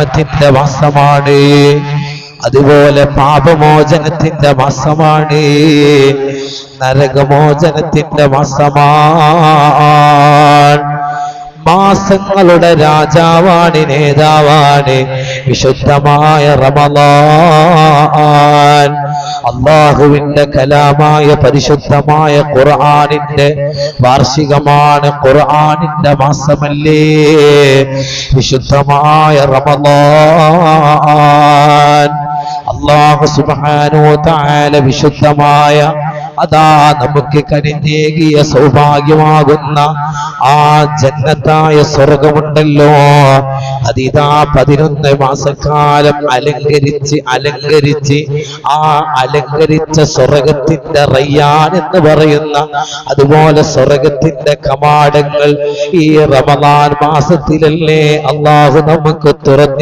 റഹ്മത്തിന്റെ മാസമാണ്, അതുപോലെ പാപമോചനത്തിന്റെ മാസമാണ്, നരകമോചനത്തിന്റെ മാസമാണ്. മാസങ്ങളുടെ രാജാവാണ്, നേതാവാണ് വിശുദ്ധമായ റമളാൻ. അല്ലാഹുവിന്റെ കലാമായ പരിശുദ്ധമായ ഖുർആനിന്റെ വാർഷികമാണ്, ഖുർആനിന്റെ മാസമല്ലേ വിശുദ്ധമായ റമളാൻ. അല്ലാഹു സുബ്ഹാനഹു വ തആല വിശുദ്ധമായ അതാ നമുക്ക് കനിഞ്ഞേകിയ സൗഭാഗ്യമാകുന്ന ആ ജന്നത്തായ സ്വർഗമുണ്ടല്ലോ, അതിതാ 11 മാസക്കാലം അലങ്കരിച്ച് ആ അലങ്കരിച്ച സ്വർഗത്തിന്റെ റയ്യാൻ എന്ന് പറയുന്ന അതുപോലെ സ്വർഗത്തിന്റെ കവാടങ്ങൾ ഈ റമളാൻ മാസത്തിലല്ലേ അല്ലാഹു നമുക്ക് തുറന്നു